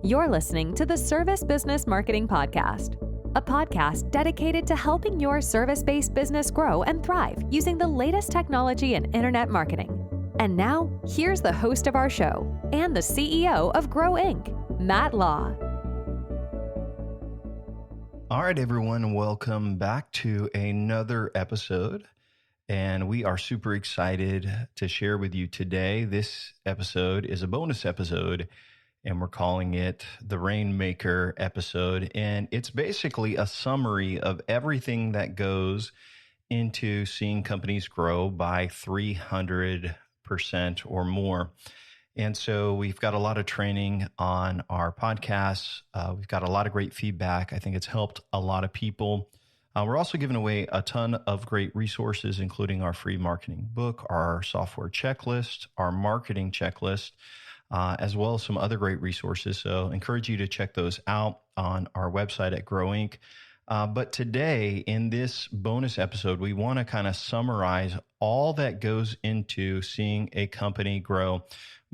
You're listening to the Service Business Marketing Podcast, a podcast dedicated to helping your service-based business grow and thrive using the latest technology in internet marketing. And now, here's the host of our show and the CEO of Grow Inc., Matt Law. All right, everyone, welcome back to another episode. And we are super excited to share with you today. This episode is a bonus episode, and we're calling it the Rainmaker episode. And it's basically a summary of everything that goes into seeing companies grow by 300% or more. And so we've got a lot of training on our podcasts. We've got a lot of great feedback. I think it's helped a lot of people. We're also giving away a ton of great resources, including our free marketing book, our software checklist, our marketing checklist, as well as some other great resources. So I encourage you to check those out on our website at Grow Inc. But today, in this bonus episode, we want to kind of summarize all that goes into seeing a company grow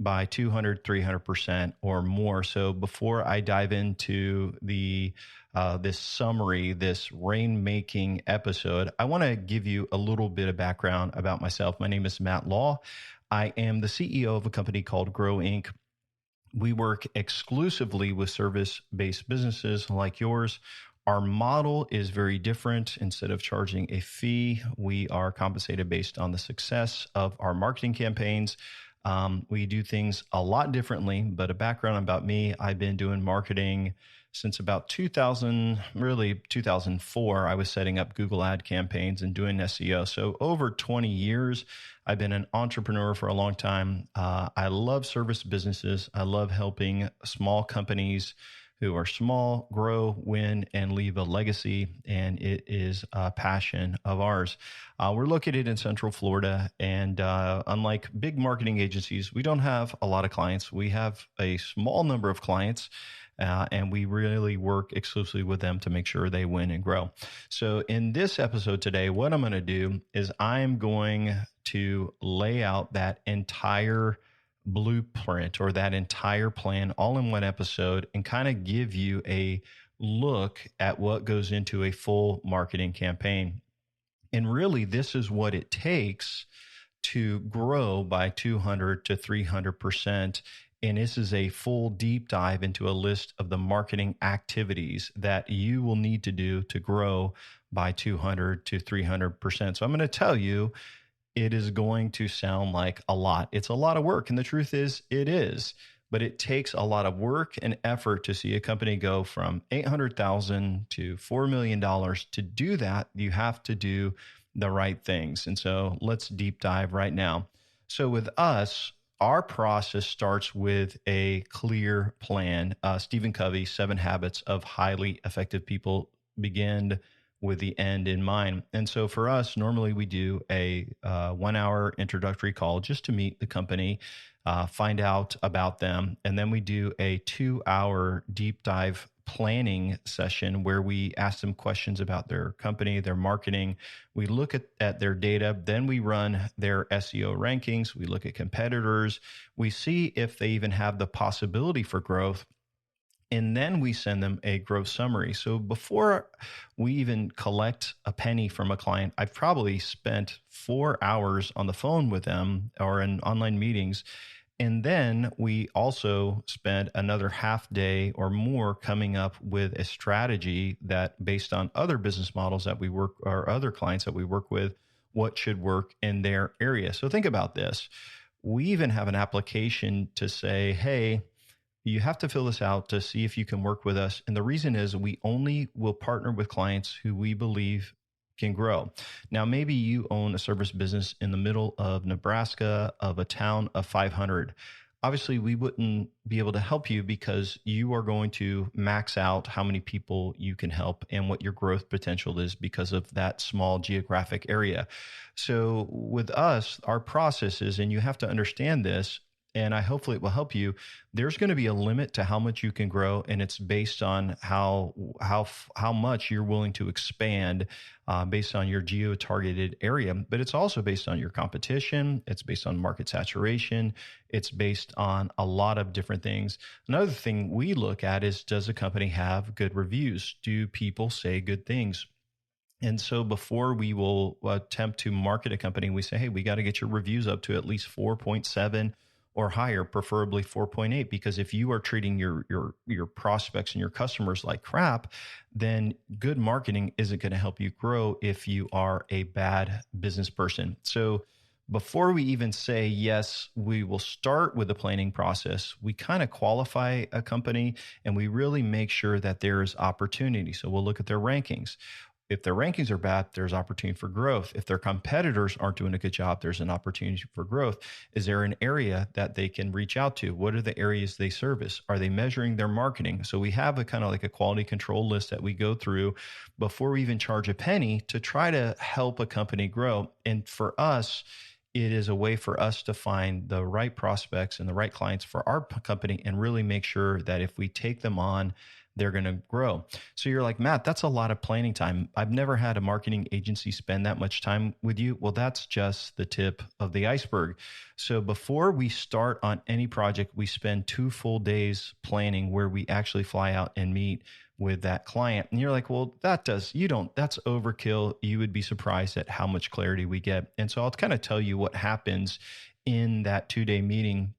by 200, 300% or more. So before I dive into this summary, this rainmaking episode, I want to give you a little bit of background about myself. My name is Matt Law. I am the CEO of a company called Grow Inc. We work exclusively with service-based businesses like yours. Our model is very different. Instead of charging a fee, we are compensated based on the success of our marketing campaigns. We do things a lot differently, but a background about me, I've been doing marketing since about 2004. I was setting up Google ad campaigns and doing SEO. So over 20 years, I've been an entrepreneur for a long time. I love service businesses. I love helping small companies who are small, grow, win, and leave a legacy. And it is a passion of ours. We're located in Central Florida. And unlike big marketing agencies, we don't have a lot of clients. We have a small number of clients. And we really work exclusively with them to make sure they win and grow. So in this episode today, what I'm going to do is I'm going to lay out that entire blueprint or that entire plan all in one episode and kind of give you a look at what goes into a full marketing campaign. And really, this is what it takes to grow by 200 to 300%. And this is a full deep dive into a list of the marketing activities that you will need to do to grow by 200 to 300%. So I'm going to tell you, it is going to sound like a lot. It's a lot of work. And the truth is, it is. But it takes a lot of work and effort to see a company go from $800,000 to $4 million. To do that, you have to do the right things. And so let's deep dive right now. So with us, our process starts with a clear plan. Stephen Covey's 7 Habits of Highly Effective People begin with the end in mind. And so for us, normally we do a 1-hour introductory call just to meet the company, find out about them. And then we do a 2-hour deep dive planning session where we ask them questions about their company, their marketing. We look at their data. Then we run their SEO rankings. We look at competitors. We see if they even have the possibility for growth. And then we send them a growth summary. So before we even collect a penny from a client, I've probably spent 4 hours on the phone with them or in online meetings. And then we also spend another half day or more coming up with a strategy that, based on other business models that we work or other clients that we work with, what should work in their area. So think about this. We even have an application to say, hey, you have to fill this out to see if you can work with us. And the reason is we only will partner with clients who we believe can grow. Now, maybe you own a service business in the middle of Nebraska of a town of 500. Obviously, we wouldn't be able to help you because you are going to max out how many people you can help and what your growth potential is because of that small geographic area. So with us, our process is, and you have to understand this, and I hopefully it will help you. There's going to be a limit to how much you can grow, and it's based on how much you're willing to expand, based on your geo targeted area. But it's also based on your competition. It's based on market saturation. It's based on a lot of different things. Another thing we look at is, does a company have good reviews? Do people say good things? And so before we will attempt to market a company, we say, hey, we got to get your reviews up to at least 4.7 or higher, preferably 4.8, because if you are treating your prospects and your customers like crap, then good marketing isn't going to help you grow if you are a bad business person. So before we even say yes, we will start with the planning process. We kind of qualify a company and we really make sure that there is opportunity. So we'll look at their rankings. If their rankings are bad, there's opportunity for growth. If their competitors aren't doing a good job, there's an opportunity for growth. Is there an area that they can reach out to? What are the areas they service? Are they measuring their marketing? So we have a kind of like a quality control list that we go through before we even charge a penny to try to help a company grow. And for us, it is a way for us to find the right prospects and the right clients for our company and really make sure that if we take them on, they're going to grow. So you're like, Matt, that's a lot of planning time. I've never had a marketing agency spend that much time with you. Well, that's just the tip of the iceberg. So before we start on any project, we spend 2 full days planning where we actually fly out and meet with that client. And you're like, well, that's overkill. You would be surprised at how much clarity we get. And so I'll kind of tell you what happens in that 2-day meeting,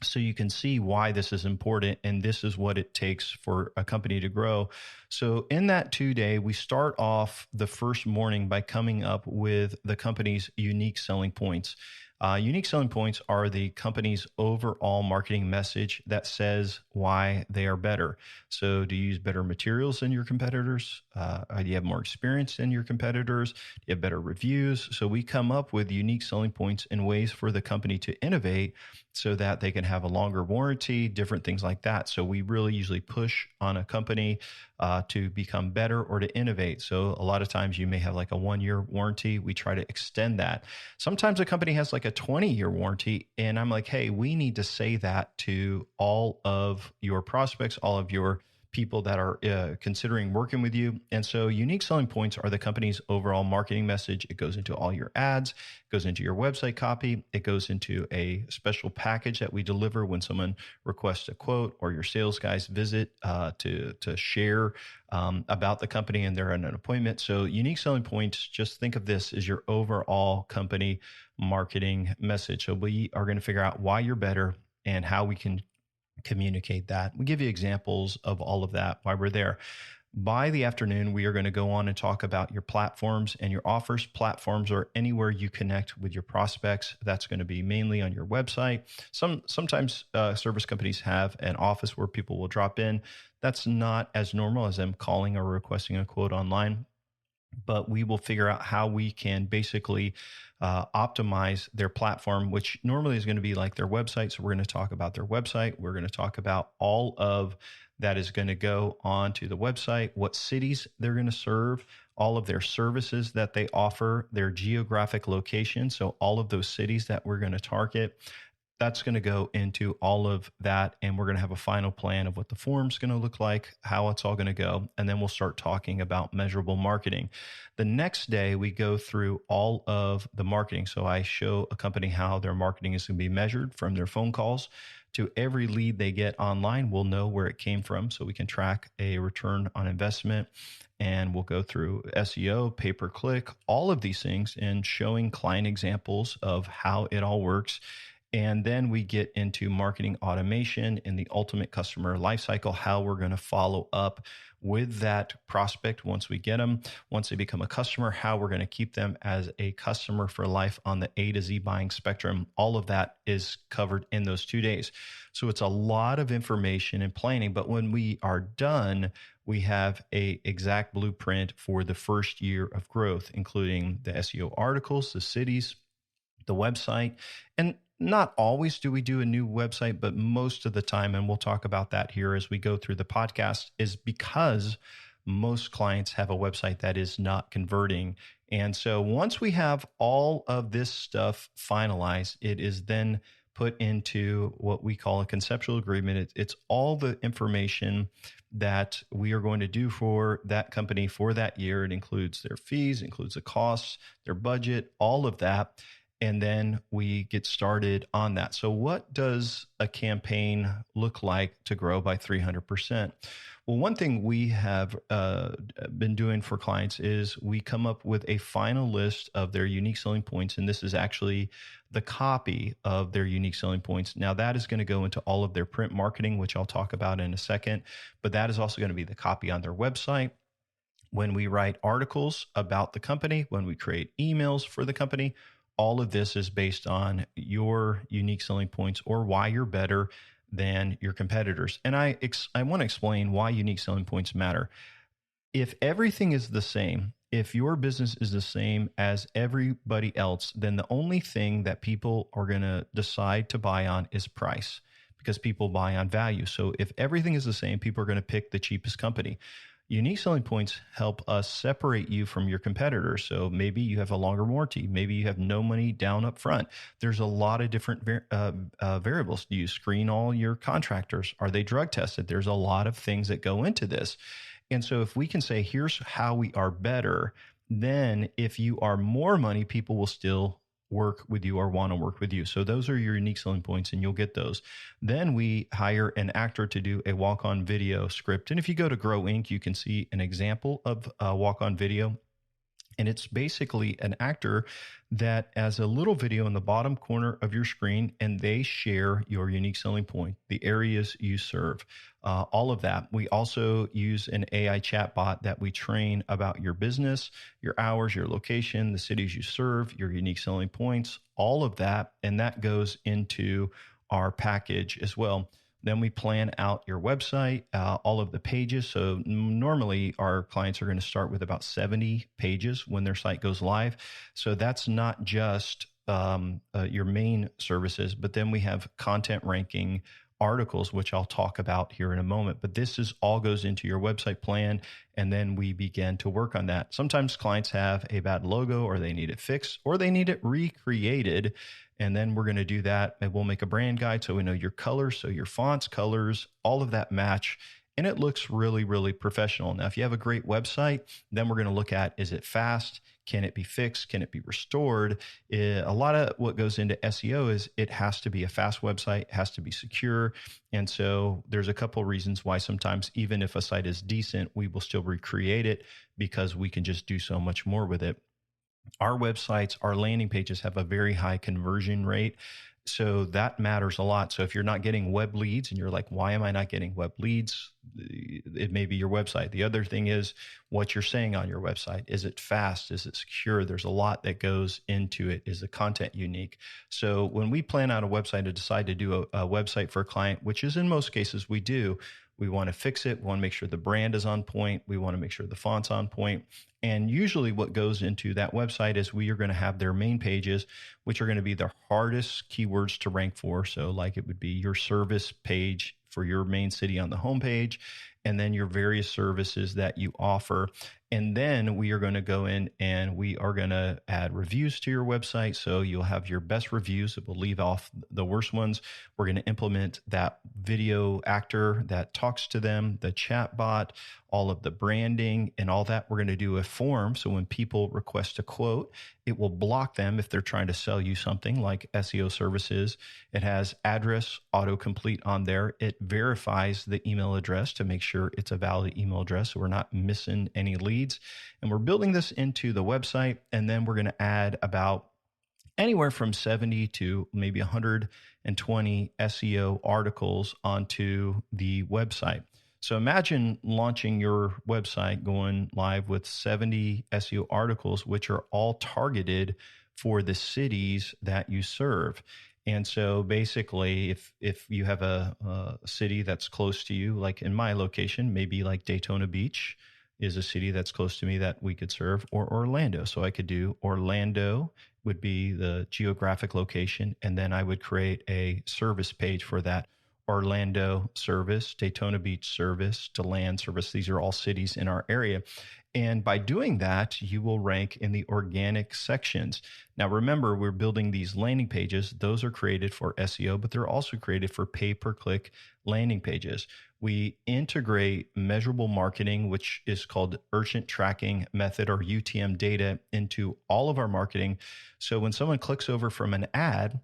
so you can see why this is important, and this is what it takes for a company to grow. So in that 2-day, we start off the first morning by coming up with the company's unique selling points. Unique selling points are the company's overall marketing message that says why they are better. So do you use better materials than your competitors? Do you have more experience than your competitors? Do you have better reviews? So we come up with unique selling points and ways for the company to innovate so that they can have a longer warranty, different things like that. So we really usually push on a company to become better or to innovate. So a lot of times you may have like a 1-year warranty. We try to extend that. Sometimes a company has like a 20-year warranty. And I'm like, hey, we need to say that to all of your prospects, all of your people that are considering working with you. And so unique selling points are the company's overall marketing message. It goes into all your ads, it goes into your website copy, it goes into a special package that we deliver when someone requests a quote or your sales guys visit to share about the company and they're in an appointment. So unique selling points, just think of this as your overall company marketing message. So we are going to figure out why you're better and how we can communicate that. We give you examples of all of that, why we're there. By the afternoon, we are going to go on and talk about your platforms and your offers. Platforms are anywhere you connect with your prospects. That's going to be mainly on your website. Sometimes service companies have an office where people will drop in. That's not as normal as them calling or requesting a quote online. But we will figure out how we can basically optimize their platform, which normally is going to be like their website. So we're going to talk about their website. We're going to talk about all of that is going to go onto the website, what cities they're going to serve, all of their services that they offer, their geographic location. So all of those cities that we're going to target. That's going to go into all of that. And we're going to have a final plan of what the form's going to look like, how it's all going to go. And then we'll start talking about measurable marketing. The next day, we go through all of the marketing. So I show a company how their marketing is going to be measured from their phone calls to every lead they get online. We'll know where it came from so we can track a return on investment. And we'll go through SEO, pay-per-click, all of these things and showing client examples of how it all works. And then we get into marketing automation and the ultimate customer lifecycle, how we're going to follow up with that prospect once we get them, once they become a customer, how we're going to keep them as a customer for life on the A to Z buying spectrum. All of that is covered in those 2 days. So it's a lot of information and planning. But when we are done, we have a exact blueprint for the first year of growth, including the SEO articles, the cities, the website, and not always do we do a new website, but most of the time, and we'll talk about that here as we go through the podcast, is because most clients have a website that is not converting. And so once we have all of this stuff finalized, it is then put into what we call a conceptual agreement. It's all the information that we are going to do for that company for that year. It includes their fees, includes the costs, their budget, all of that. And then we get started on that. So what does a campaign look like to grow by 300%? Well, one thing we have been doing for clients is we come up with a final list of their unique selling points. And this is actually the copy of their unique selling points. Now, that is going to go into all of their print marketing, which I'll talk about in a second. But that is also going to be the copy on their website. When we write articles about the company, when we create emails for the company, all of this is based on your unique selling points or why you're better than your competitors. And I want to explain why unique selling points matter. If everything is the same, if your business is the same as everybody else, then the only thing that people are going to decide to buy on is price, because people buy on value. So if everything is the same, people are going to pick the cheapest company. Unique selling points help us separate you from your competitors. So maybe you have a longer warranty. Maybe you have no money down up front. There's a lot of different variables. Do you screen all your contractors? Are they drug tested? There's a lot of things that go into this. And so if we can say, here's how we are better, then if you are more money, people will still work with you or want to work with you. So those are your unique selling points, and you'll get those. Then we hire an actor to do a walk-on video script. And if you go to Grow Inc., you can see an example of a walk-on video. And it's basically an actor that has a little video in the bottom corner of your screen, and they share your unique selling point, the areas you serve, all of that. We also use an AI chatbot that we train about your business, your hours, your location, the cities you serve, your unique selling points, all of that. And that goes into our package as well. Then we plan out your website, all of the pages. So normally our clients are going to start with about 70 pages when their site goes live. So that's not just your main services, but then we have content ranking articles, which I'll talk about here in a moment. But this is all goes into your website plan, and then we begin to work on that. Sometimes clients have a bad logo, or they need it fixed, or they need it recreated. And then we're going to do that, and we'll make a brand guide so we know your colors, so your fonts, colors, all of that match. And it looks really, really professional. Now, if you have a great website, then we're going to look at, is it fast? Can it be fixed? Can it be restored? A lot of what goes into SEO is it has to be a fast website, it has to be secure. And so there's a couple of reasons why sometimes even if a site is decent, we will still recreate it because we can just do so much more with it. Our websites, our landing pages have a very high conversion rate. So that matters a lot. So if you're not getting web leads and you're like, why am I not getting web leads? It may be your website. The other thing is what you're saying on your website. Is it fast? Is it secure? There's a lot that goes into it. Is the content unique? So when we plan out a website to decide to do a website for a client, which is in most cases we do, we want to fix it. We want to make sure the brand is on point. We want to make sure the font's on point. And usually what goes into that website is we are going to have their main pages, which are going to be the hardest keywords to rank for. So like it would be your service page for your main city on the homepage, and then your various services that you offer. And then we are going to go in and we are going to add reviews to your website. So you'll have your best reviews. It will leave off the worst ones. We're going to implement that video actor that talks to them, the chat bot, all of the branding and all that. We're going to do a form. So when people request a quote, it will block them if they're trying to sell you something like SEO services. It has address autocomplete on there. It verifies the email address to make sure it's a valid email address, so we're not missing any leads. And we're building this into the website, and then we're going to add about anywhere from 70 to maybe 120 SEO articles onto the website. So imagine launching your website, going live with 70 SEO articles, which are all targeted for the cities that you serve. And so basically, if you have a city that's close to you, like in my location, maybe like Daytona Beach is a city that's close to me that we could serve, or Orlando. So I could do Orlando would be the geographic location, and then I would create a service page for that. Orlando service, Daytona Beach service, DeLand service. These are all cities in our area. And by doing that, you will rank in the organic sections. Now, remember, we're building these landing pages. Those are created for SEO, but they're also created for pay-per-click landing pages. We integrate measurable marketing, which is called urgent tracking method or UTM data, into all of our marketing. So when someone clicks over from an ad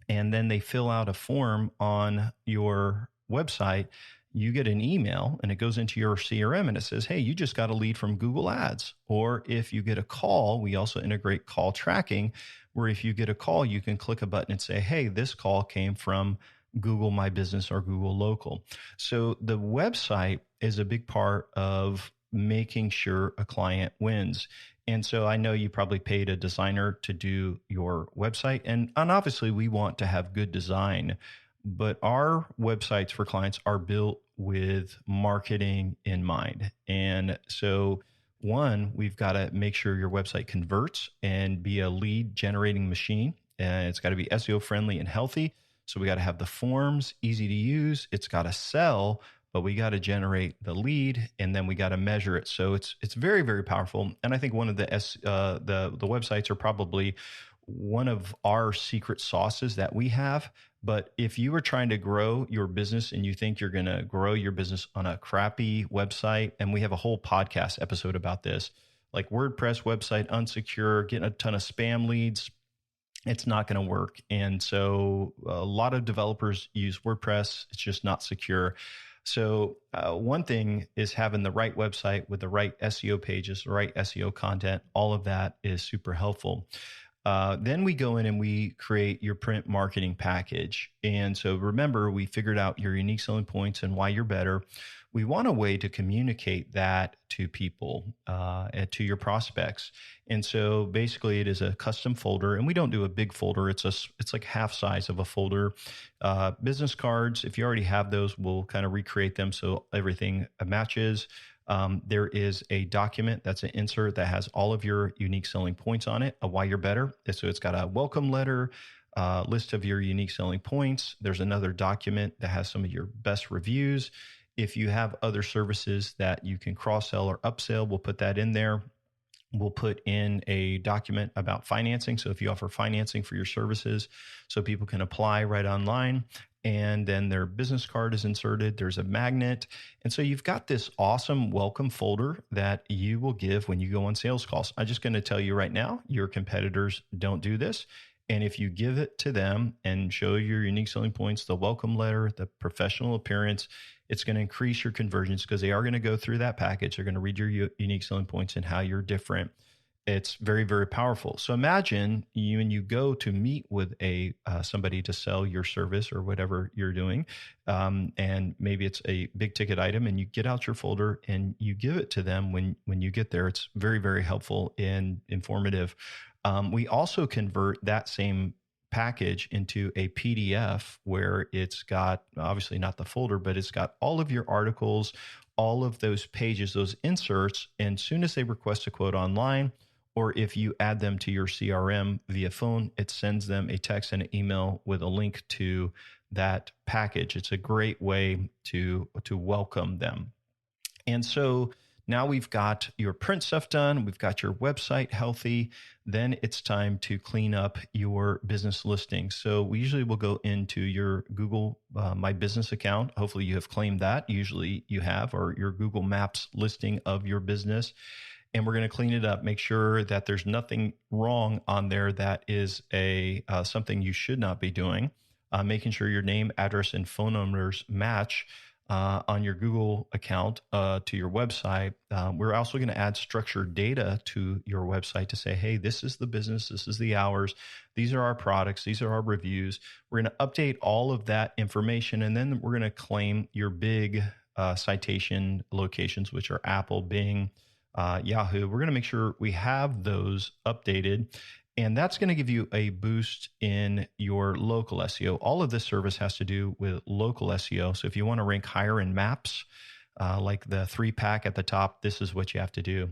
and then they fill out a form on your website, you get an email and it goes into your CRM and it says, hey, you just got a lead from Google Ads. Or if you get a call, we also integrate call tracking, where if you get a call, you can click a button and say, hey, this call came from Google My Business or Google Local. So the website is a big part of making sure a client wins. And so I know you probably paid a designer to do your website, and obviously we want to have good design, but our websites for clients are built with marketing in mind. And so one, we've got to make sure your website converts and be a lead generating machine. And it's got to be SEO friendly and healthy. So we got to have the forms easy to use. It's got to sell, but we got to generate the lead, and then we got to measure it. So it's very, very powerful. And I think one of the websites are probably one of our secret sauces that we have. But if you are trying to grow your business and you think you're going to grow your business on a crappy website, and we have a whole podcast episode about this, like WordPress website, unsecure, getting a ton of spam leads, it's not going to work. And so a lot of developers use WordPress. It's just not secure. So one thing is having the right website with the right SEO pages, the right SEO content. All of that is super helpful. Then we go in and we create your print marketing package. And so remember, we figured out your unique selling points and why you're better. We want a way to communicate that to people, and to your prospects. And so basically it is a custom folder, and we don't do a big folder. It's like half size of a folder. Business cards, if you already have those, we'll kind of recreate them so everything matches. There is a document that's an insert that has all of your unique selling points on it, why you're better. So it's got a welcome letter, list of your unique selling points. There's another document that has some of your best reviews. If you have other services that you can cross-sell or upsell, we'll put that in there. We'll put in a document about financing. So if you offer financing for your services, so people can apply right online, and then their business card is inserted. There's a magnet. And so you've got this awesome welcome folder that you will give when you go on sales calls. I'm just going to tell you right now, your competitors don't do this. And if you give it to them and show your unique selling points, the welcome letter, the professional appearance, it's going to increase your conversions because they are going to go through that package. They're going to read your unique selling points and how you're different. It's very, very powerful. So imagine when you go to meet with somebody to sell your service or whatever you're doing, and maybe it's a big ticket item, and you get out your folder and you give it to them when you get there. It's very, very helpful and informative. We also convert that same package into a PDF where it's got, obviously not the folder, but it's got all of your articles, all of those pages, those inserts. And as soon as they request a quote online, or if you add them to your CRM via phone, it sends them a text and an email with a link to that package. It's a great way to welcome them. And so now we've got your print stuff done. We've got your website healthy. Then it's time to clean up your business listings. So we usually will go into your Google My Business account. Hopefully you have claimed that. Usually you have, or your Google Maps listing of your business. And we're going to clean it up, make sure that there's nothing wrong on there that is something you should not be doing. Making sure your name, address, and phone numbers match on your Google account to your website. We're also going to add structured data to your website to say, hey, this is the business, this is the hours, these are our products, these are our reviews. We're going to update all of that information, and then we're going to claim your big citation locations, which are Apple, Bing, Yahoo. We're going to make sure we have those updated. And that's going to give you a boost in your local SEO. All of this service has to do with local SEO. So if you want to rank higher in maps, like the 3-pack at the top, this is what you have to do.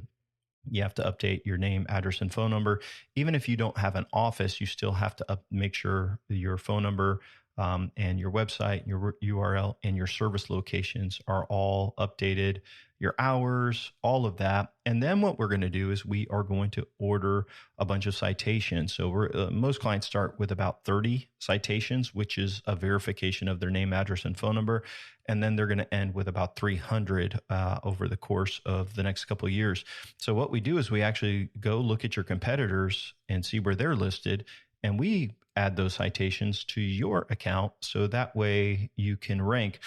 You have to update your name, address, and phone number. Even if you don't have an office, you still have to make sure your phone number and your website, your URL, and your service locations are all updated, your hours, all of that. And then what we're going to do is we are going to order a bunch of citations. So most clients start with about 30 citations, which is a verification of their name, address, and phone number. And then they're going to end with about 300 over the course of the next couple of years. So what we do is we actually go look at your competitors and see where they're listed, and we add those citations to your account so that way you can rank.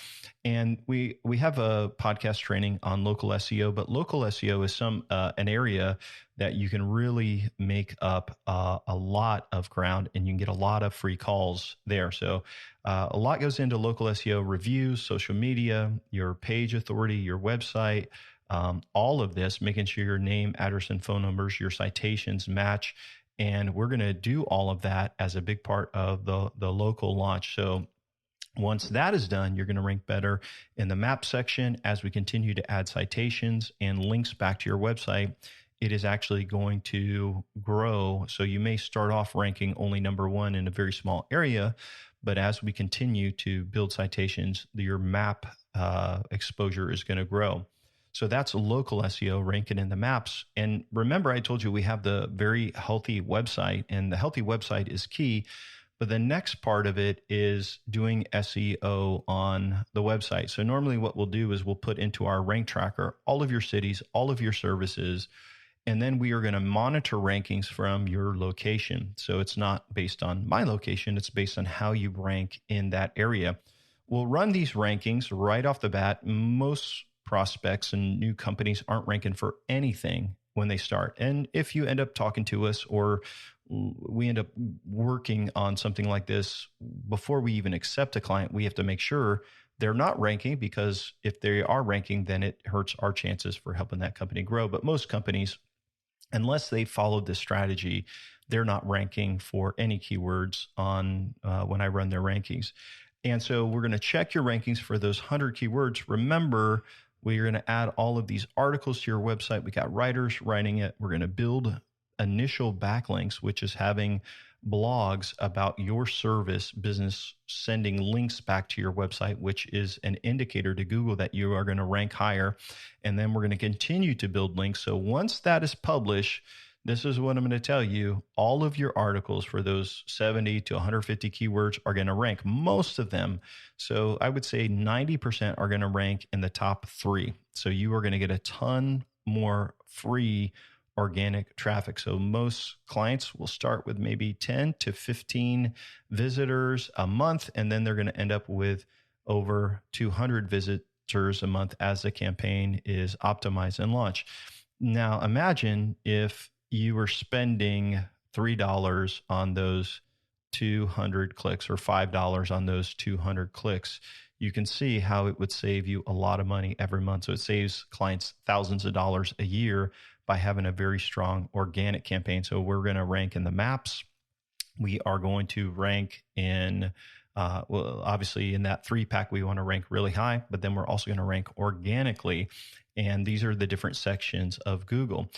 And we have a podcast training on local SEO, but local SEO is an area that you can really make up a lot of ground, and you can get a lot of free calls there. So a lot goes into local SEO: reviews, social media, your page authority, your website, all of this, making sure your name, address, and phone numbers, your citations match. And we're going to do all of that as a big part of the local launch. So once that is done, you're going to rank better in the map section. As we continue to add citations and links back to your website, it is actually going to grow. So you may start off ranking only number one in a very small area, but as we continue to build citations, your map exposure is going to grow. So that's local SEO, ranking in the maps. And remember, I told you we have the very healthy website, and the healthy website is key. But the next part of it is doing SEO on the website. So normally what we'll do is we'll put into our rank tracker all of your cities, all of your services, and then we are going to monitor rankings from your location. So it's not based on my location, it's based on how you rank in that area. We'll run these rankings right off the bat. Most prospects and new companies aren't ranking for anything when they start. And if you end up talking to us, or we end up working on something like this, before we even accept a client, we have to make sure they're not ranking, because if they are ranking, then it hurts our chances for helping that company grow. But most companies, unless they followed this strategy, they're not ranking for any keywords on when I run their rankings. And so we're going to check your rankings for those 100 keywords. Remember, we're going to add all of these articles to your website. We got writers writing it. We're going to build initial backlinks, which is having blogs about your service business, sending links back to your website, which is an indicator to Google that you are going to rank higher. And then we're going to continue to build links. So once that is published, this is what I'm going to tell you. All of your articles for those 70 to 150 keywords are going to rank, most of them. So I would say 90% are going to rank in the top 3. So you are going to get a ton more free organic traffic. So most clients will start with maybe 10 to 15 visitors a month, and then they're going to end up with over 200 visitors a month as the campaign is optimized and launched. Now imagine if you were spending $3 on those 200 clicks, or $5 on those 200 clicks. You can see how it would save you a lot of money every month. So it saves clients thousands of dollars a year by having a very strong organic campaign. So we're going to rank in the maps. We are going to rank in, well, obviously in that 3-pack, we want to rank really high, but then we're also going to rank organically. And these are the different sections of Google.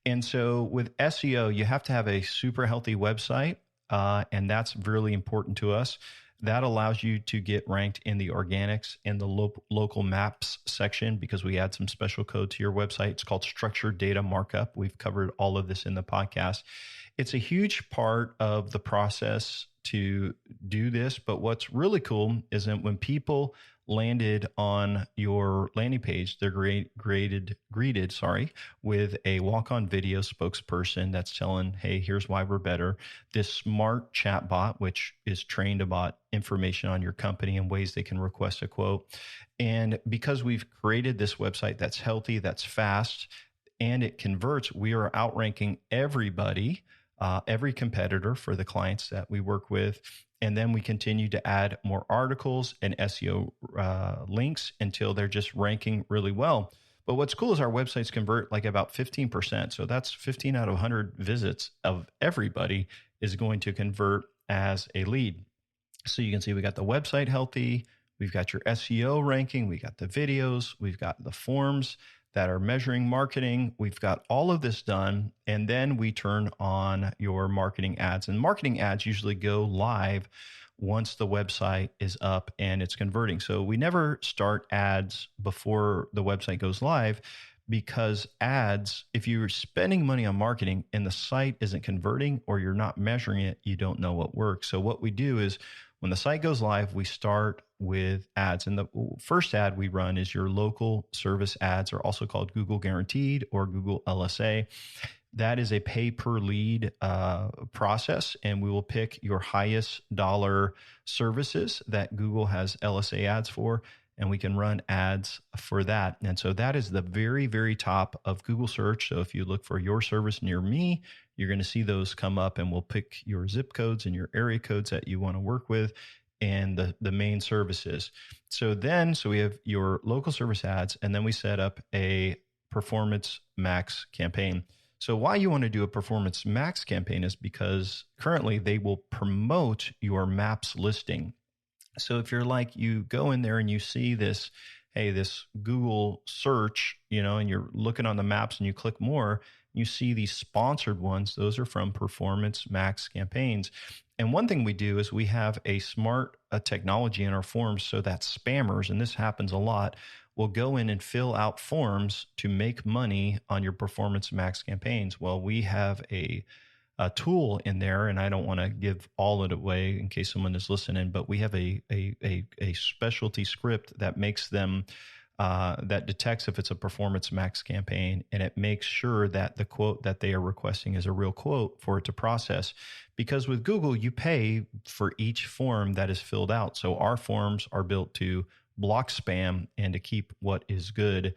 And so with SEO, you have to have a super healthy website, and that's really important to us. That allows you to get ranked in the organics and the local maps section, because we add some special code to your website. It's called structured data markup. We've covered all of this in the podcast. It's a huge part of the process to do this. But what's really cool is that when people landed on your landing page, they're greeted with a walk-on video spokesperson that's telling, hey, here's why we're better. This smart chat bot, which is trained about information on your company and ways they can request a quote. And because we've created this website that's healthy, that's fast, and it converts, we are outranking everybody, every competitor for the clients that we work with. And then we continue to add more articles and SEO links until they're just ranking really well. But what's cool is our websites convert like about 15%. So that's 15 out of 100 visits of everybody is going to convert as a lead. So you can see we got the website healthy. We've got your SEO ranking. We got the videos. We've got the forms that are measuring marketing. We've got all of this done. And then we turn on your marketing ads. And marketing ads usually go live once the website is up and it's converting. So we never start ads before the website goes live, because ads, if you're spending money on marketing and the site isn't converting or you're not measuring it, you don't know what works. So what we do is when the site goes live, we start with ads. And the first ad we run is your local service ads, are also called Google Guaranteed or Google LSA. That is a pay per lead process, and we will pick your highest dollar services that Google has LSA ads for, and we can run ads for that. And so that is the very, very top of Google search. So if you look for your service near me, you're going to see those come up, and we'll pick your zip codes and your area codes that you want to work with and the main services. So we have your local service ads, and then we set up a Performance Max campaign. So why you want to do a Performance Max campaign is because currently they will promote your maps listing. So if you're like, you go in there and you see this, hey, this Google search, and you're looking on the maps and you click more, you see these sponsored ones. Those are from Performance Max campaigns. And one thing we do is we have a smart technology in our forms so that spammers, and this happens a lot, will go in and fill out forms to make money on your Performance Max campaigns. Well, we have a tool in there, and I don't want to give all of it away in case someone is listening, but we have a specialty script that makes them that detects if it's a Performance Max campaign, and it makes sure that the quote that they are requesting is a real quote for it to process. Because with Google, you pay for each form that is filled out. So our forms are built to block spam and to keep what is good.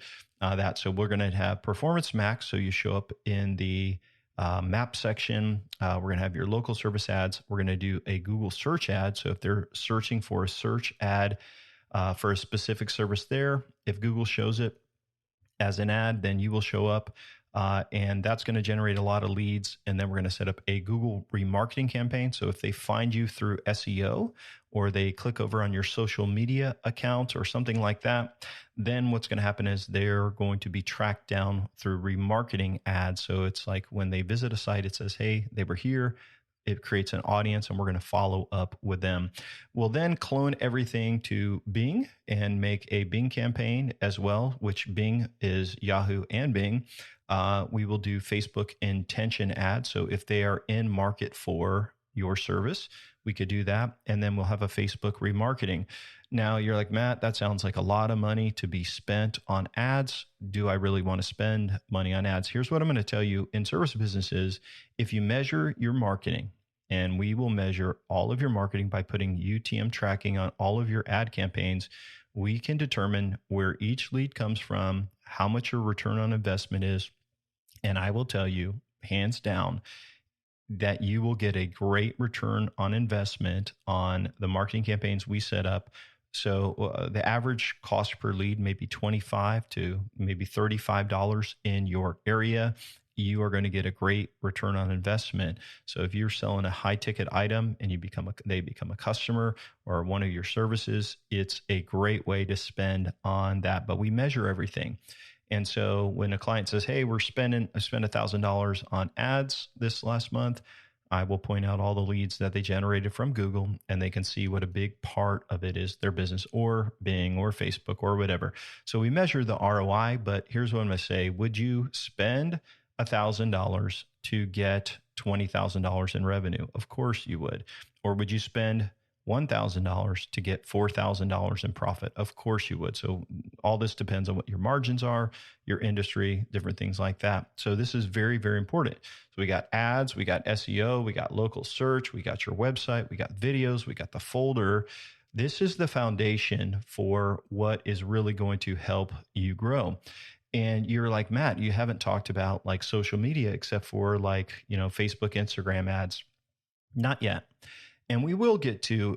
So we're going to have Performance Max. So you show up in the map section. We're going to have your local service ads. We're going to do a Google search ad. So if they're searching for a search ad for a specific service there, if Google shows it as an ad, then you will show up. And that's going to generate a lot of leads. And then we're going to set up a Google remarketing campaign. So if they find you through SEO, or they click over on your social media account or something like that, then what's going to happen is they're going to be tracked down through remarketing ads. So it's like when they visit a site, it says, hey, they were here. It creates an audience, and we're going to follow up with them. We'll then clone everything to Bing and make a Bing campaign as well, which Bing is Yahoo and Bing. We will do Facebook intention ads. So if they are in market for your service, we could do that. And then we'll have a Facebook remarketing. Now you're like, Matt, that sounds like a lot of money to be spent on ads. Do I really want to spend money on ads? Here's what I'm going to tell you. In service businesses, if you measure your marketing, and we will measure all of your marketing by putting UTM tracking on all of your ad campaigns, we can determine where each lead comes from, how much your return on investment is. And I will tell you, hands down, that you will get a great return on investment on the marketing campaigns we set up. So the average cost per lead may be $25 to maybe $35 in your area. You are going to get a great return on investment. So if you're selling a high ticket item and they become a customer or one of your services, it's a great way to spend on that. But we measure everything. And so when a client says, hey, I spent $1,000 on ads this last month, I will point out all the leads that they generated from Google, and they can see what a big part of it is their business or Bing or Facebook or whatever. So we measure the ROI, but here's what I'm going to say. Would you spend $1,000 to get $20,000 in revenue? Of course you would. Or would you spend $1,000 to get $4,000 in profit? Of course you would. So all this depends on what your margins are, your industry, different things like that. So this is very, very important. So we got ads, we got SEO, we got local search, we got your website, we got videos, we got the folder. This is the foundation for what is really going to help you grow. And you're like, Matt, you haven't talked about like social media except for like, Facebook, Instagram ads. Not yet. And we will get to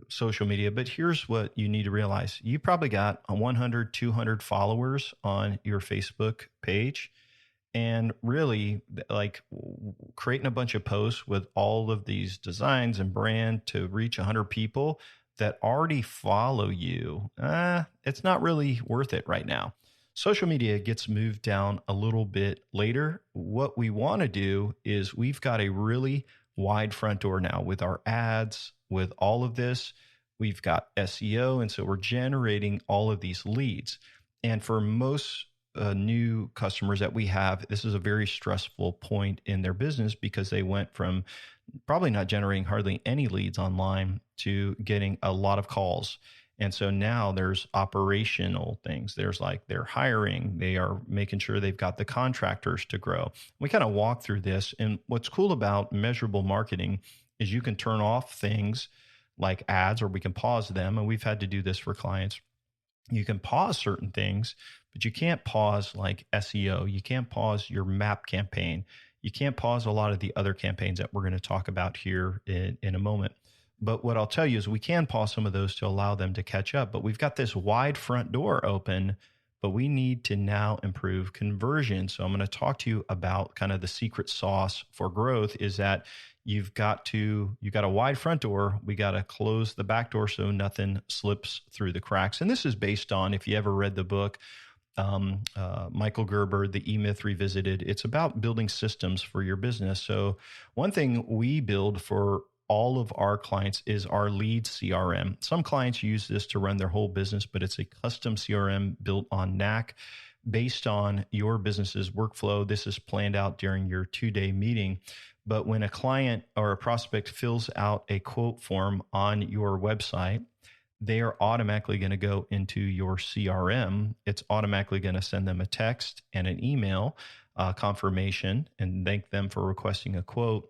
social media, but here's what you need to realize. You probably got 100, 200 followers on your Facebook page. And really, like creating a bunch of posts with all of these designs and brand to reach 100 people that already follow you, it's not really worth it right now. Social media gets moved down a little bit later. What we want to do is we've got a really wide front door now with our ads with all of this. We've got SEO. And so we're generating all of these leads. And for most new customers that we have, this is a very stressful point in their business because they went from probably not generating hardly any leads online to getting a lot of calls. And so now there's operational things. There's like they're hiring, they are making sure they've got the contractors to grow. We kind of walk through this. And what's cool about measurable marketing is you can turn off things like ads, or we can pause them. And we've had to do this for clients. You can pause certain things, but you can't pause like SEO. You can't pause your map campaign. You can't pause a lot of the other campaigns that we're going to talk about here in a moment. But what I'll tell you is we can pause some of those to allow them to catch up. But we've got this wide front door open, but we need to now improve conversion. So I'm going to talk to you about kind of the secret sauce for growth is that you've got a wide front door. We got to close the back door so nothing slips through the cracks. And this is based on, if you ever read the book, Michael Gerber, The E-Myth Revisited, it's about building systems for your business. So one thing we build for all of our clients is our lead CRM. Some clients use this to run their whole business, but it's a custom CRM built on Knack based on your business's workflow. This is planned out during your 2-day meeting. But when a client or a prospect fills out a quote form on your website, they are automatically going to go into your CRM. It's automatically going to send them a text and an email confirmation and thank them for requesting a quote.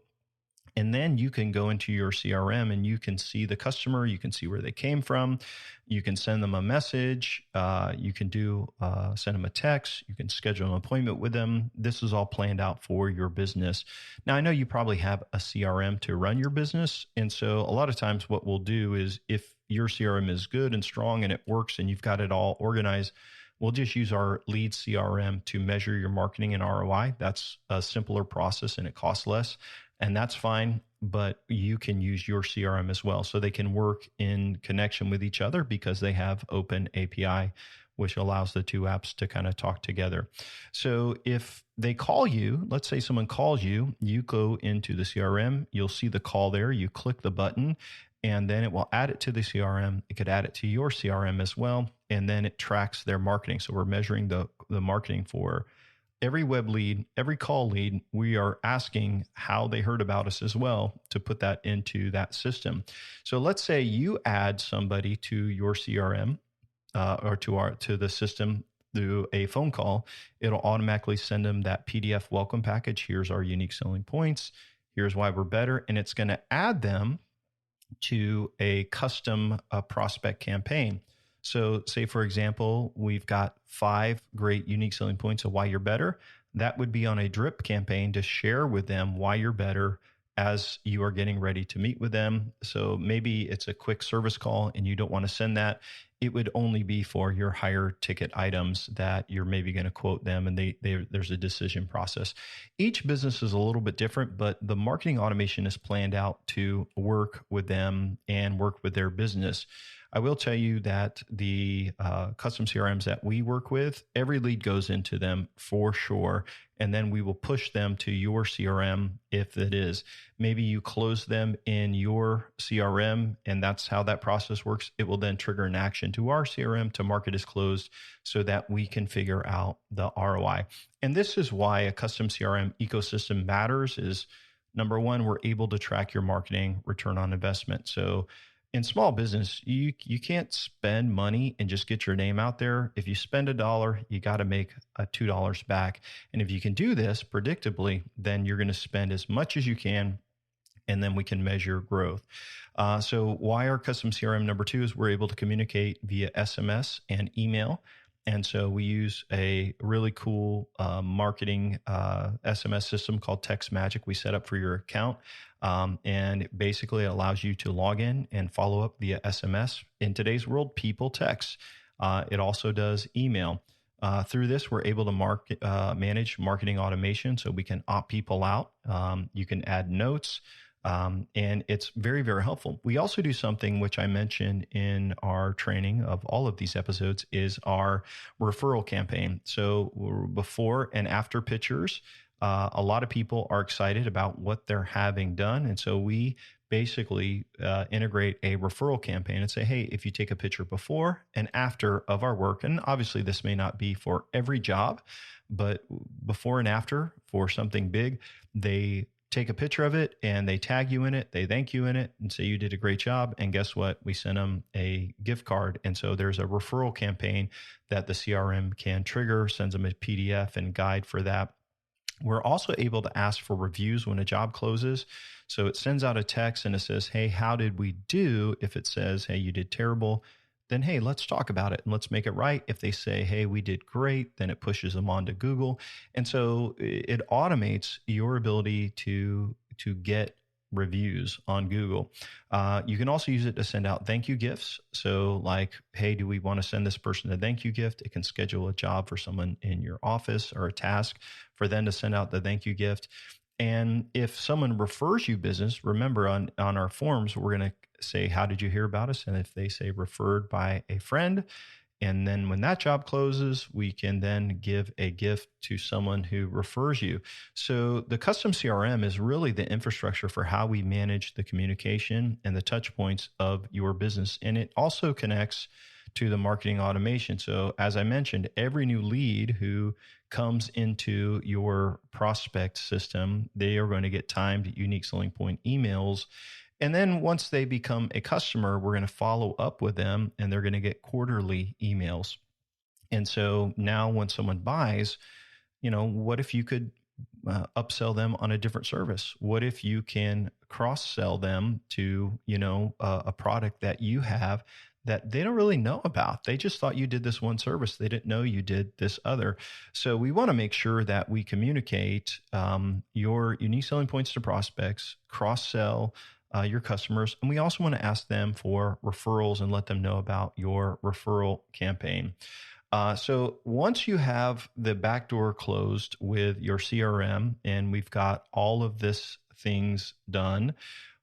And then you can go into your CRM and you can see the customer, you can see where they came from, you can send them a message, you can send them a text, you can schedule an appointment with them. This is all planned out for your business. Now, I know you probably have a CRM to run your business. And so a lot of times what we'll do is if your CRM is good and strong and it works and you've got it all organized, we'll just use our lead CRM to measure your marketing and ROI. That's a simpler process and it costs less. And that's fine, but you can use your CRM as well. So they can work in connection with each other because they have open API, which allows the two apps to kind of talk together. So if they call you, let's say someone calls you, you go into the CRM, you'll see the call there, you click the button, and then it will add it to the CRM. It could add it to your CRM as well. And then it tracks their marketing. So we're measuring the marketing for every web lead, every call lead. We are asking how they heard about us as well to put that into that system. So let's say you add somebody to your CRM or to the system through a phone call. It'll automatically send them that PDF welcome package. Here's our unique selling points. Here's why we're better. And it's going to add them to a custom prospect campaign. So say, for example, we've got 5 great unique selling points of why you're better. That would be on a drip campaign to share with them why you're better as you are getting ready to meet with them. So maybe it's a quick service call and you don't want to send that. It would only be for your higher ticket items that you're maybe going to quote them, and there's a decision process. Each business is a little bit different, but the marketing automation is planned out to work with them and work with their business. I will tell you that the custom CRMs that we work with, every lead goes into them for sure. And then we will push them to your CRM if it is. Maybe you close them in your CRM, and that's how that process works. It will then trigger an action to our CRM to mark it as closed so that we can figure out the ROI. And this is why a custom CRM ecosystem matters is, number one, we're able to track your marketing return on investment. So in small business, you can't spend money and just get your name out there. If you spend $1, you got to make $2 back. And if you can do this predictably, then you're going to spend as much as you can, and then we can measure growth. So why our custom CRM number 2 is we're able to communicate via SMS and email. And so we use a really cool marketing SMS system called Text Magic we set up for your account. And basically it allows you to log in and follow up via SMS. In today's world, people text. It also does email. Through this, we're able to manage marketing automation so we can opt people out. You can add notes. And it's very, very helpful. We also do something which I mentioned in our training of all of these episodes is our referral campaign. So before and after pictures, a lot of people are excited about what they're having done. And so we basically integrate a referral campaign and say, hey, if you take a picture before and after of our work, and obviously this may not be for every job, but before and after for something big, they take a picture of it and they tag you in it, they thank you in it and say you did a great job. And guess what? We send them a gift card. And so there's a referral campaign that the CRM can trigger, sends them a PDF and guide for that. We're also able to ask for reviews when a job closes. So it sends out a text and it says, hey, how did we do? If it says, hey, you did terrible, then hey, let's talk about it and let's make it right. If they say, hey, we did great, then it pushes them onto Google. And so it automates your ability to get reviews on Google. You can also use it to send out thank you gifts. So like, hey, do we want to send this person a thank you gift? It can schedule a job for someone in your office or a task for them to send out the thank you gift. And if someone refers you business, remember on our forms, we're going to say, how did you hear about us? And if they say referred by a friend, and then when that job closes, we can then give a gift to someone who refers you. So the custom CRM is really the infrastructure for how we manage the communication and the touch points of your business. And it also connects to the marketing automation. So as I mentioned, every new lead who comes into your prospect system, they are going to get timed unique selling point emails. And then once they become a customer, we're going to follow up with them and they're going to get quarterly emails. And so now when someone buys, what if you could upsell them on a different service? What if you can cross sell them to, a product that you have that they don't really know about? They just thought you did this one service. They didn't know you did this other. So we want to make sure that we communicate your unique selling points to prospects, cross sell your customers. And we also want to ask them for referrals and let them know about your referral campaign. So once you have the back door closed with your CRM and we've got all of this things done,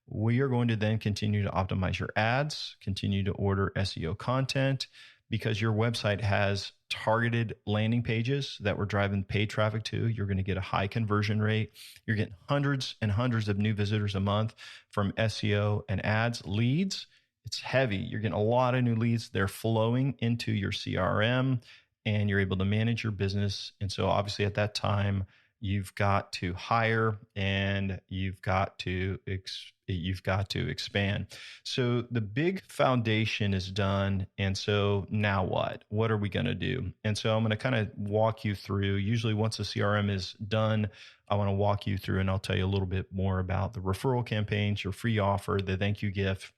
we are going to then continue to optimize your ads, continue to order SEO content, because your website has targeted landing pages that we're driving paid traffic to. You're going to get a high conversion rate. You're getting hundreds and hundreds of new visitors a month from SEO and ads. Leads, it's heavy. You're getting a lot of new leads. They're flowing into your CRM and you're able to manage your business. And so obviously at that time, you've got to hire and you've got to expand. So the big foundation is done. And so now what? What are we going to do? And so I'm going to kind of walk you through. Usually once the CRM is done, I want to walk you through and I'll tell you a little bit more about the referral campaigns, your free offer, the thank you gift,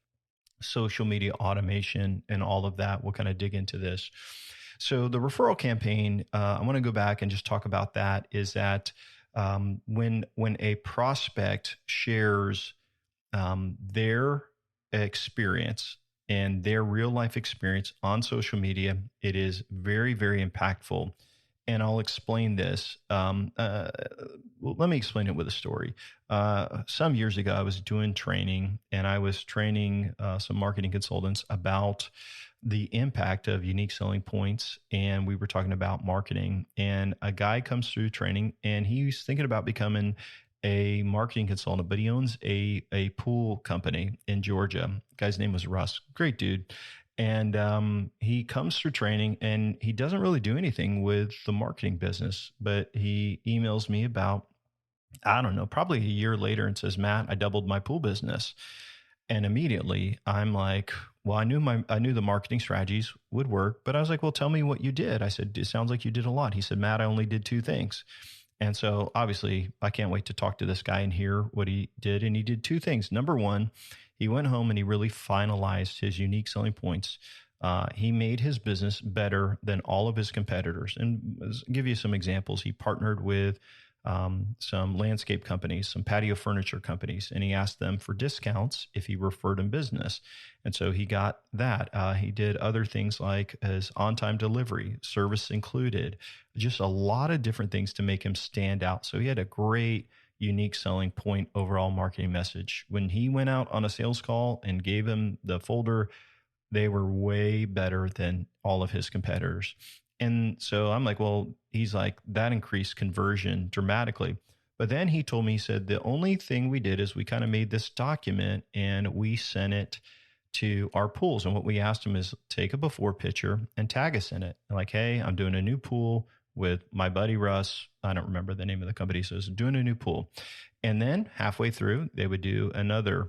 social media automation, and all of that. We'll kind of dig into this. So the referral campaign, I want to go back and just talk about that, is that when a prospect shares their experience and their real life experience on social media, it is very, very impactful. And I'll explain this. Let me explain it with a story. Some years ago, I was doing training and I was training some marketing consultants about the impact of unique selling points. And we were talking about marketing, and a guy comes through training and he's thinking about becoming a marketing consultant, but he owns a pool company in Georgia. The guy's name was Russ. Great dude. And he comes through training and he doesn't really do anything with the marketing business, but he emails me about, I don't know, probably a year later and says, Matt, I doubled my pool business. And immediately I'm like, well, I knew the marketing strategies would work, but I was like, well, tell me what you did. I said, it sounds like you did a lot. He said, Matt, I only did 2 things. And so obviously I can't wait to talk to this guy and hear what he did. And he did 2 things. Number one, he went home and he really finalized his unique selling points. He made his business better than all of his competitors. And I'll give you some examples. He partnered with some landscape companies, some patio furniture companies, and he asked them for discounts if he referred him business. And so he got that. He did other things like his on-time delivery, service included, just a lot of different things to make him stand out. So he had a great unique selling point overall marketing message. When he went out on a sales call and gave him the folder, they were way better than all of his competitors. And so I'm like, well, he's like, that increased conversion dramatically. But then he told me, he said, the only thing we did is we kind of made this document and we sent it to our pools. And what we asked him is take a before picture and tag us in it. And like, hey, I'm doing a new pool with my buddy Russ. I don't remember the name of the company. So it's doing a new pool. And then halfway through, they would do another,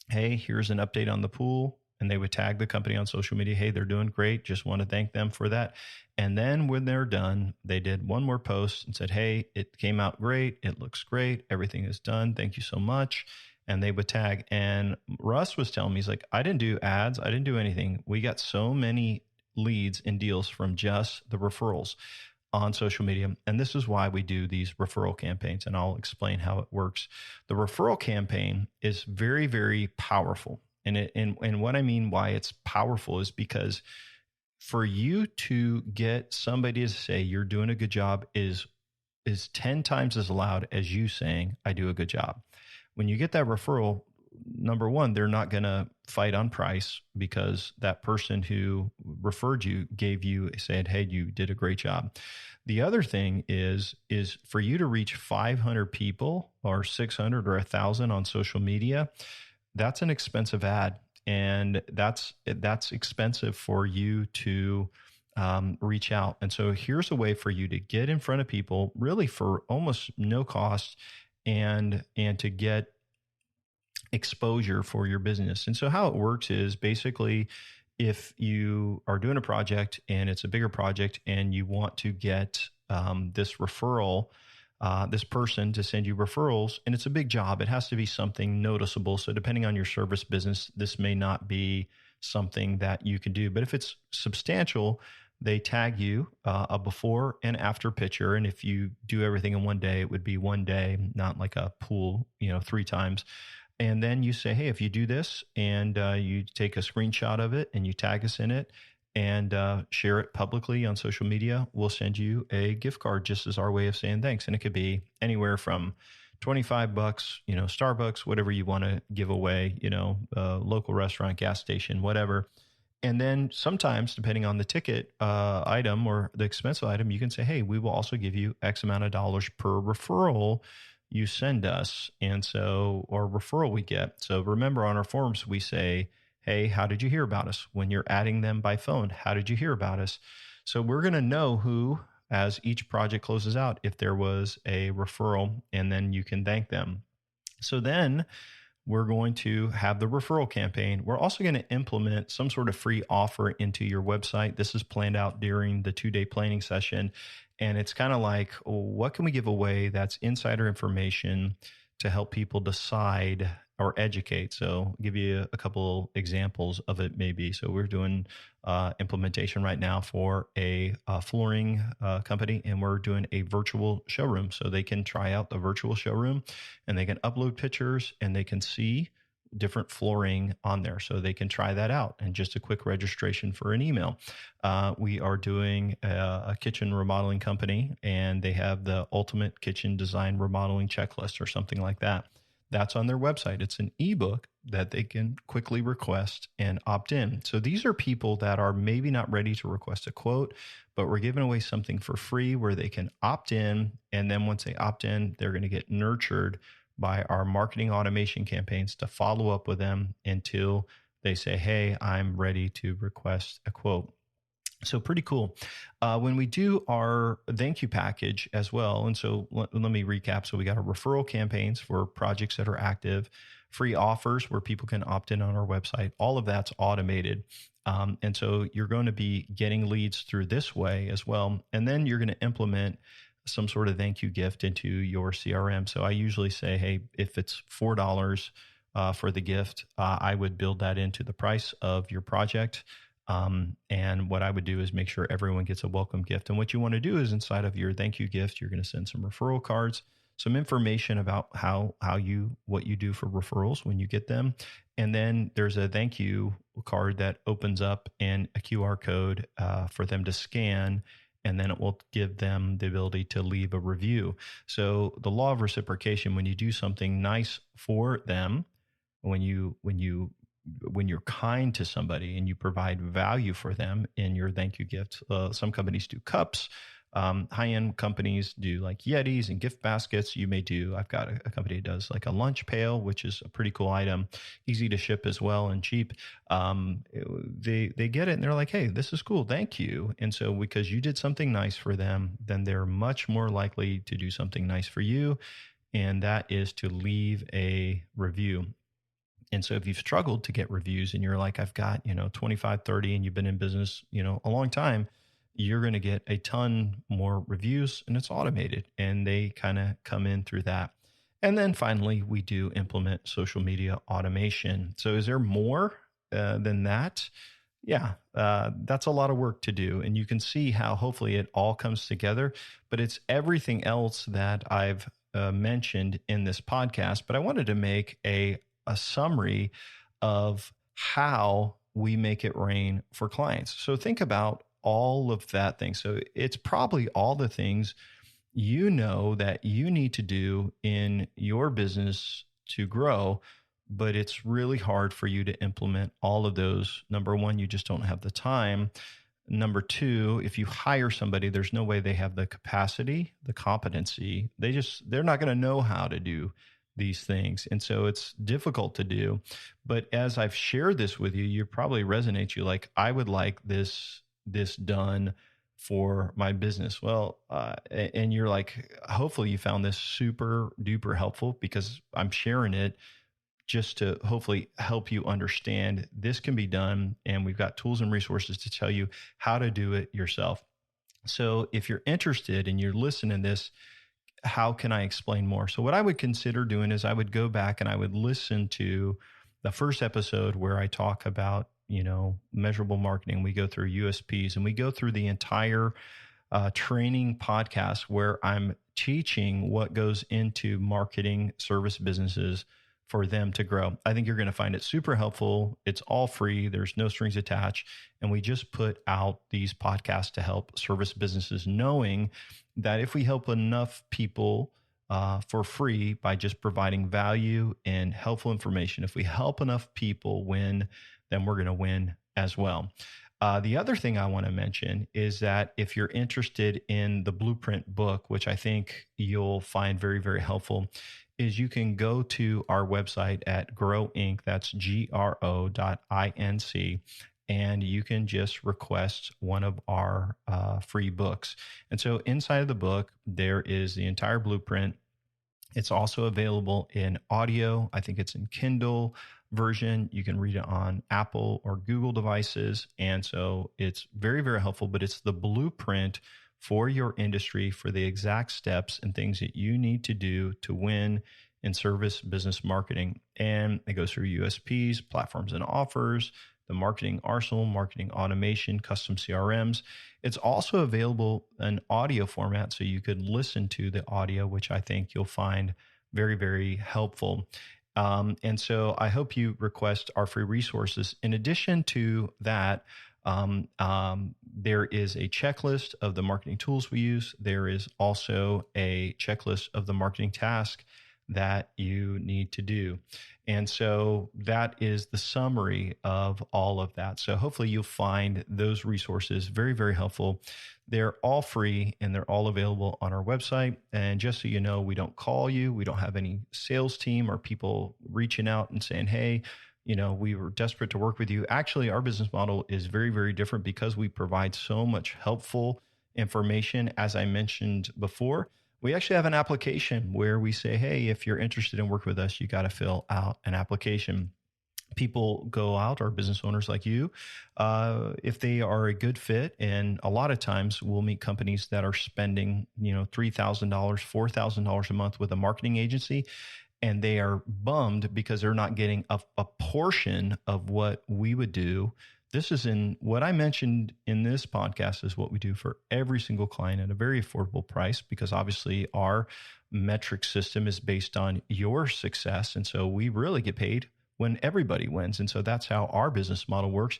hey, here's an update on the pool. And they would tag the company on social media. Hey, they're doing great. Just want to thank them for that. And then when they're done, they did one more post and said, hey, it came out great. It looks great. Everything is done. Thank you so much. And they would tag. And Russ was telling me, he's like, I didn't do ads. I didn't do anything. We got so many leads and deals from just the referrals on social media. And this is why we do these referral campaigns. And I'll explain how it works. The referral campaign is very, very powerful. And what I mean why it's powerful is because for you to get somebody to say you're doing a good job is 10 times as loud as you saying I do a good job. When you get that referral, number one, they're not going to fight on price because that person who referred you said, hey, you did a great job. The other thing is for you to reach 500 people or 600 or 1,000 on social media, that's an expensive ad. And that's expensive for you to reach out. And so here's a way for you to get in front of people really for almost no cost and to get exposure for your business. And so how it works is basically if you are doing a project and it's a bigger project and you want to get this referral, this person to send you referrals, and it's a big job, it has to be something noticeable. So depending on your service business, this may not be something that you can do. But if it's substantial, they tag you a before and after picture. And if you do everything in one day, it would be one day, not like a pool, 3 times. And then you say, hey, if you do this and you take a screenshot of it and you tag us in it and share it publicly on social media, we'll send you a gift card just as our way of saying thanks. And it could be anywhere from $25, Starbucks, whatever you want to give away, local restaurant, gas station, whatever. And then sometimes, depending on the ticket item or the expensive item, you can say, hey, we will also give you X amount of dollars per referral you send us. And so, or referral we get. So remember on our forms, we say, hey, how did you hear about us? When you're adding them by phone, how did you hear about us? So we're going to know who, as each project closes out, if there was a referral, and then you can thank them. So then we're going to have the referral campaign. We're also going to implement some sort of free offer into your website. This is planned out during the 2-day planning session. And it's kind of like, what can we give away that's insider information to help people decide or educate? So I'll give you a couple examples of it maybe. So we're doing implementation right now for a flooring company, and we're doing a virtual showroom. So they can try out the virtual showroom and they can upload pictures and they can see different flooring on there. So they can try that out, and just a quick registration for an email. We are doing a kitchen remodeling company, and they have the ultimate kitchen design remodeling checklist or something like that. That's on their website. It's an ebook that they can quickly request and opt in. So these are people that are maybe not ready to request a quote, but we're giving away something for free where they can opt in. And then once they opt in, they're going to get nurtured by our marketing automation campaigns to follow up with them until they say, hey, I'm ready to request a quote. So pretty cool. When we do our thank you package as well, and so let me recap. So we got our referral campaigns for projects that are active, free offers where people can opt in on our website. All of that's automated. And so you're going to be getting leads through this way as well. And then you're going to implement some sort of thank you gift into your CRM. So I usually say, hey, if it's $4 for the gift, I would build that into the price of your project. And what I would do is make sure everyone gets a welcome gift. And what you want to do is inside of your thank you gift, you're going to send some referral cards, some information about what you do for referrals when you get them. And then there's a thank you card that opens up and a QR code for them to scan. And then it will give them the ability to leave a review. So the law of reciprocation, when you do something nice for them, when you're kind to somebody and you provide value for them in your thank you gift, some companies do cups. High-end companies do like Yetis and gift baskets. I've got a company that does like a lunch pail, which is a pretty cool item, easy to ship as well and cheap. They get it and they're like, hey, this is cool, thank you. And so because you did something nice for them, then they're much more likely to do something nice for you, and that is to leave a review. And so if you've struggled to get reviews and you're like, I've got, 25, 30, and you've been in business, a long time, you're going to get a ton more reviews, and it's automated, and they kind of come in through that. And then finally, we do implement social media automation. So is there more than that? Yeah, that's a lot of work to do. And you can see how hopefully it all comes together, but it's everything else that I've mentioned in this podcast. But I wanted to make a summary of how we make it rain for clients. So think about all of that thing. So it's probably all the things that you need to do in your business to grow, but it's really hard for you to implement all of those. Number one, you just don't have the time. Number two, if you hire somebody, there's no way they have the capacity, the competency. They're not going to know how to do these things. And so it's difficult to do. But as I've shared this with you, you probably resonates. You like, I would like this done for my business. Well, and you're like, hopefully you found this super duper helpful, because I'm sharing it just to hopefully help you understand this can be done. And we've got tools and resources to tell you how to do it yourself. So if you're interested and you're listening to this, how can I explain more? So what I would consider doing is I would go back and I would listen to the first episode where I talk about, measurable marketing. We go through USPs and we go through the entire training podcast where I'm teaching what goes into marketing service businesses for them to grow. I think you're going to find it super helpful. It's all free. There's no strings attached. And we just put out these podcasts to help service businesses, knowing that if we help enough people for free by just providing value and helpful information, if we help enough people win, then we're going to win as well. The other thing I want to mention is that if you're interested in the Blueprint book, which I think you'll find very, very helpful, is you can go to our website at Grow Inc. That's GRO.INC. And you can just request one of our free books. And so inside of the book, there is the entire blueprint. It's also available in audio. I think it's in Kindle version. You can read it on Apple or Google devices. And so it's very, very helpful, but it's the blueprint for your industry, for the exact steps and things that you need to do to win in service business marketing. And it goes through USPs, platforms and offers, the marketing arsenal, marketing automation, custom CRMs. It's also available in audio format, so you could listen to the audio, which I think you'll find very, very helpful. And so I hope you request our free resources. In addition to that, there is a checklist of the marketing tools we use. There is also a checklist of the marketing task that you need to do. And so that is the summary of all of that. So hopefully you'll find those resources very, very helpful. They're all free and they're all available on our website. And just so you know, we don't call you. We don't have any sales team or people reaching out and saying, hey, we were desperate to work with you. Actually, our business model is very, very different because we provide so much helpful information. As I mentioned before, we actually have an application where we say, hey, if you're interested in working with us, you got to fill out an application. People go out, or business owners like you, if they are a good fit. And a lot of times we'll meet companies that are spending, $3,000, $4,000 a month with a marketing agency. And they are bummed because they're not getting a portion of what we would do. This is in what I mentioned in this podcast is what we do for every single client at a very affordable price, because obviously our metric system is based on your success. And so we really get paid when everybody wins. And so that's how our business model works.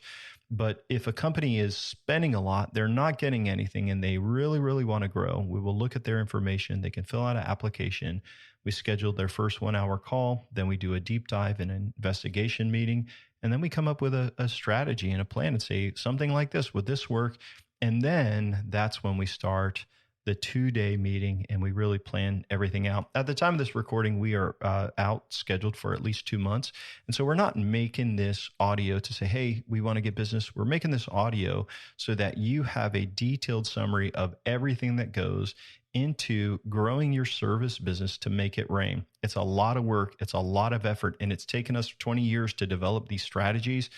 But if a company is spending a lot, they're not getting anything, and they really, really want to grow, we will look at their information. They can fill out an application. We schedule their first 1 hour call. Then we do a deep dive and an investigation meeting. And then we come up with a strategy and a plan and say, something like this, would this work? And then that's when we start the 2-day meeting, and we really plan everything out. At the time of this recording, we are out scheduled for at least 2 months. And so we're not making this audio to say, hey, we want to get business. We're making this audio so that you have a detailed summary of everything that goes into growing your service business to make it rain. It's a lot of work. It's a lot of effort, and it's taken us 20 years to develop these strategies.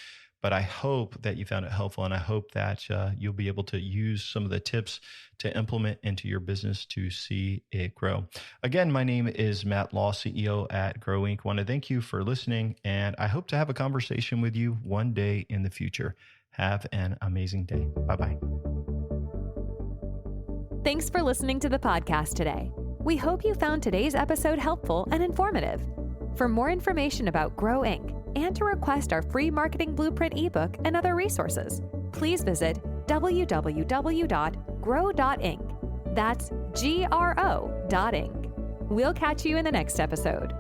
But I hope that you found it helpful, and I hope that you'll be able to use some of the tips to implement into your business to see it grow. Again, my name is Matt Law, CEO at Grow Inc. I want to thank you for listening, and I hope to have a conversation with you one day in the future. Have an amazing day. Bye-bye. Thanks for listening to the podcast today. We hope you found today's episode helpful and informative. For more information about Grow Inc. and to request our free marketing blueprint ebook and other resources, please visit www.grow.inc. That's GRO.inc. We'll catch you in the next episode.